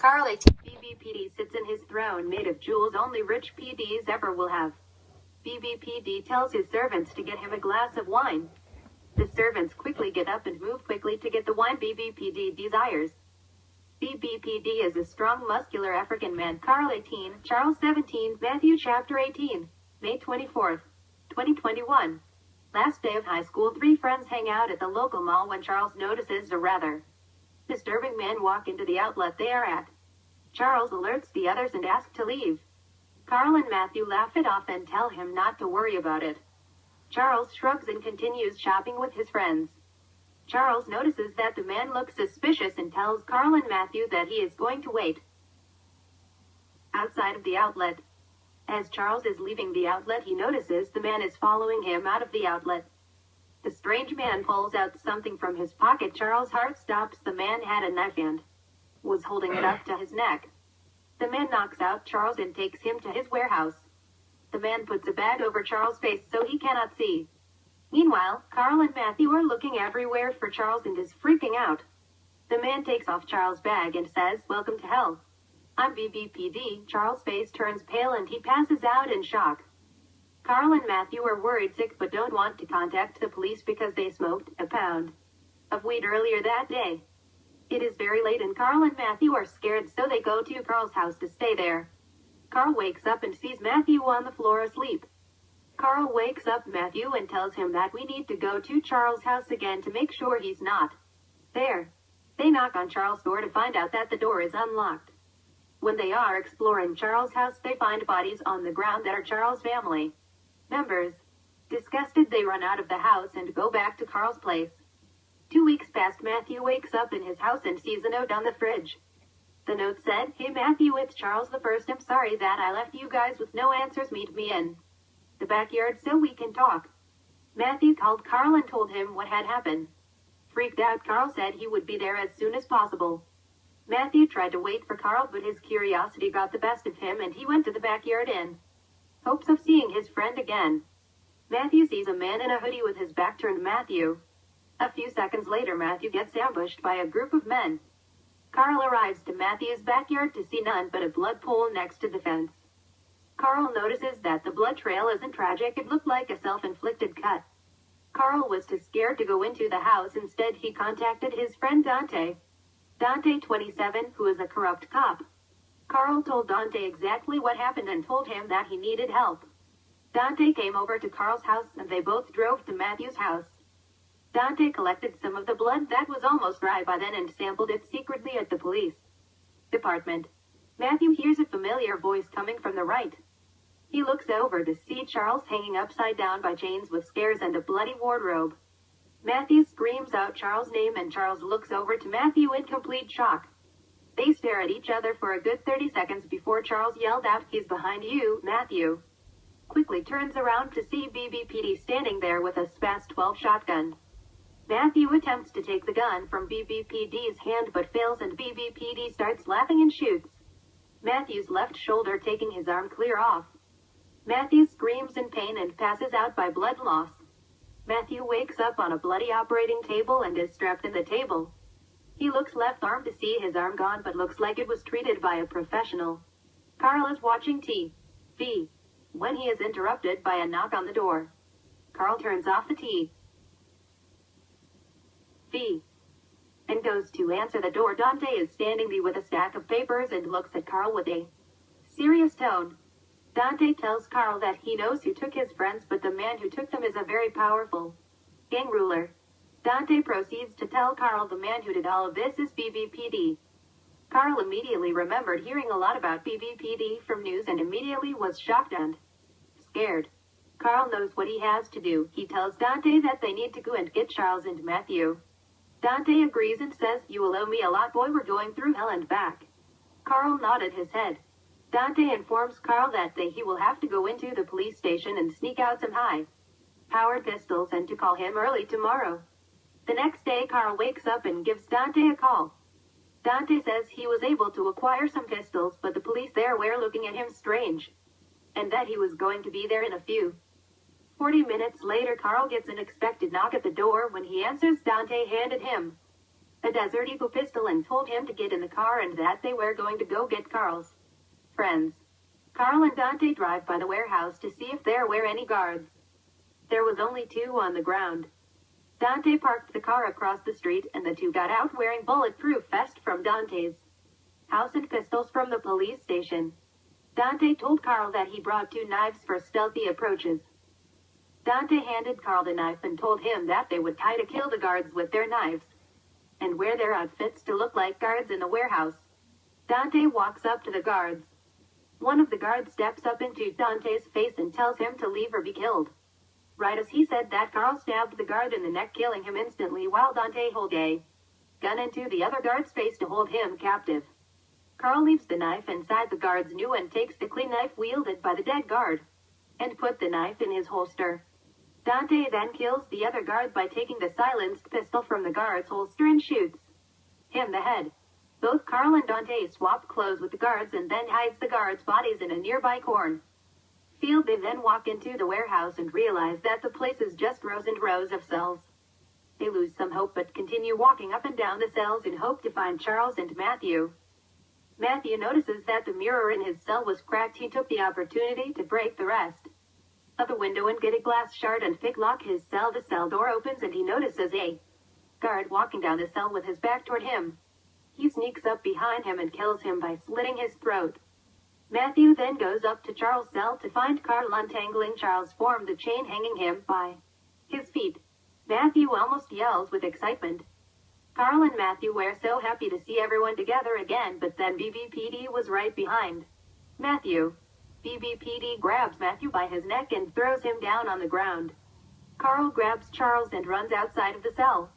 Carl 18. BBPD sits in his throne made of jewels only rich PDs ever will have. BBPD tells his servants to get him a glass of wine. The servants quickly get up and move quickly to get the wine BBPD desires. BBPD is a strong, muscular African man. Carl 18, Charles 17, Matthew chapter 18, May 24th, 2021. Last day of high school, three friends hang out at the local mall when Charles notices a rather disturbing man walk into the outlet they are at. Charles alerts the others and asks to leave. Carl and Matthew laugh it off and tell him not to worry about it. Charles shrugs and continues shopping with his friends. Charles notices that the man looks suspicious and tells Carl and Matthew that he is going to wait outside of the outlet. As Charles is leaving the outlet, he notices the man is following him out of the outlet. The strange man pulls out something from his pocket. Charles' heart stops. The man had a knife and was holding it up to his neck. The man knocks out Charles and takes him to his warehouse. The man puts a bag over Charles' face so he cannot see. Meanwhile, Carl and Matthew are looking everywhere for Charles and is freaking out. The man takes off Charles' bag and says, "Welcome to hell. I'm BBPD." Charles' face turns pale and he passes out in shock. Carl and Matthew are worried sick but don't want to contact the police because they smoked a pound of weed earlier that day. It is very late and Carl and Matthew are scared, so they go to Carl's house to stay there. Carl wakes up and sees Matthew on the floor asleep. Carl wakes up Matthew and tells him that we need to go to Charles' house again to make sure he's not there. They knock on Charles' door to find out that the door is unlocked. When they are exploring Charles' house, they find bodies on the ground that are Charles' family members. Disgusted, they run out of the house and go back to Carl's place. 2 weeks past, Matthew wakes up in his house and sees a note on the fridge. The note said, "Hey Matthew, it's Charles the First. I'm sorry that I left you guys with no answers. Meet me in the backyard so we can talk." Matthew called Carl and told him what had happened. Freaked out, Carl said he would be there as soon as possible. Matthew tried to wait for Carl, but his curiosity got the best of him and he went to the backyard in hopes of seeing his friend again. Matthew sees a man in a hoodie with his back turned Matthew. A few seconds later, Matthew gets ambushed by a group of men. Carl arrives to Matthew's backyard to see none but a blood pool next to the fence. Carl notices that the blood trail isn't tragic, it looked like a self-inflicted cut. Carl was too scared to go into the house. Instead, he contacted his friend Dante. Dante, 27, who is a corrupt cop. Carl told Dante exactly what happened and told him that he needed help. Dante came over to Carl's house and they both drove to Matthew's house. Dante collected some of the blood that was almost dry by then and sampled it secretly at the police department. Matthew hears a familiar voice coming from the right. He looks over to see Charles hanging upside down by chains with scars and a bloody wardrobe. Matthew screams out Charles' name and Charles looks over to Matthew in complete shock. They stare at each other for a good 30 seconds before Charles yelled out, "He's behind you, Matthew." Quickly turns around to see BBPD standing there with a SPAS 12 shotgun. Matthew attempts to take the gun from BBPD's hand but fails and BBPD starts laughing and shoots Matthew's left shoulder, taking his arm clear off. Matthew screams in pain and passes out by blood loss. Matthew wakes up on a bloody operating table and is strapped in the table. He looks left arm to see his arm gone but looks like it was treated by a professional. Carl is watching TV when he is interrupted by a knock on the door. Carl turns off the TV and goes to answer the door. Dante is standing there with a stack of papers and looks at Carl with a serious tone. Dante tells Carl that he knows who took his friends, but the man who took them is a very powerful gang ruler. Dante proceeds to tell Carl the man who did all of this is BBPD. Carl immediately remembered hearing a lot about BBPD from news and immediately was shocked and scared. Carl knows what he has to do. He tells Dante that they need to go and get Charles and Matthew. Dante agrees and says, "You will owe me a lot, boy. We're going through hell and back." Carl nodded his head. Dante informs Carl that he will have to go into the police station and sneak out some high-powered pistols and to call him early tomorrow. The next day, Carl wakes up and gives Dante a call. Dante says he was able to acquire some pistols, but the police there were looking at him strange, and that he was going to be there in a few 40 minutes later. Carl gets an unexpected knock at the door. When he answers, Dante handed him a Desert Eagle pistol, and told him to get in the car and that they were going to go get Carl's friends. Carl and Dante drive by the warehouse to see if there were any guards. There was only 2 on the ground. Dante parked the car across the street and the 2 got out wearing bulletproof vests from Dante's house and pistols from the police station. Dante told Carl that he brought 2 knives for stealthy approaches. Dante handed Carl the knife and told him that they would try to kill the guards with their knives and wear their outfits to look like guards in the warehouse. Dante walks up to the guards. One of the guards steps up into Dante's face and tells him to leave or be killed. Right as he said that, Carl stabbed the guard in the neck, killing him instantly, while Dante holed a gun into the other guard's face to hold him captive. Carl leaves the knife inside the guard's new and takes the clean knife wielded by the dead guard and put the knife in his holster. Dante then kills the other guard by taking the silenced pistol from the guard's holster and shoots him in the head. Both Carl and Dante swap clothes with the guards and then hides the guards' bodies in a nearby corn field. They then walk into the warehouse and realize that the place is just rows and rows of cells. They lose some hope but continue walking up and down the cells in hope to find Charles and Matthew. Matthew notices that the mirror in his cell was cracked. He took the opportunity to break the rest of the window and get a glass shard and picklock his cell. The cell door opens and he notices a guard walking down the cell with his back toward him. He sneaks up behind him and kills him by slitting his throat. Matthew then goes up to Charles' cell to find Carl untangling Charles from the chain hanging him by his feet. Matthew almost yells with excitement. Carl and Matthew were so happy to see everyone together again, but then BBPD was right behind Matthew. BBPD grabs Matthew by his neck and throws him down on the ground. Carl grabs Charles and runs outside of the cell.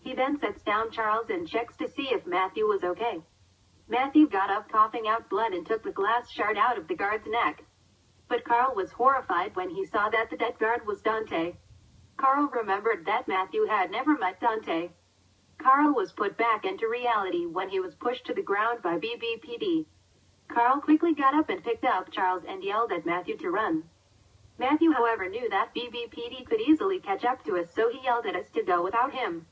He then sets down Charles and checks to see if Matthew was okay. Matthew got up coughing out blood and took the glass shard out of the guard's neck. But Carl was horrified when he saw that the dead guard was Dante. Carl remembered that Matthew had never met Dante. Carl was put back into reality when he was pushed to the ground by BBPD. Carl quickly got up and picked up Charles and yelled at Matthew to run. Matthew, however, knew that BBPD could easily catch up to us, so he yelled at us to go without him.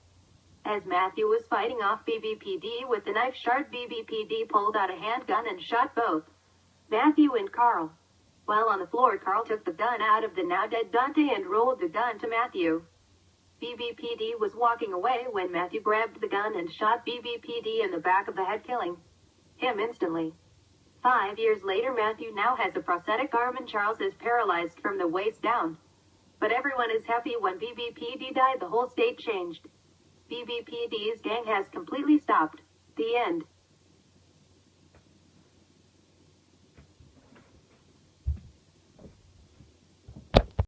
As Matthew was fighting off BBPD with the knife shard, BBPD pulled out a handgun and shot both Matthew and Carl. While on the floor, Carl took the gun out of the now dead Dante and rolled the gun to Matthew. BBPD was walking away when Matthew grabbed the gun and shot BBPD in the back of the head, killing him instantly. 5 years later, Matthew now has a prosthetic arm and Charles is paralyzed from the waist down. But everyone is happy. When BBPD died, the whole state changed. BBPD's gang has completely stopped. The end.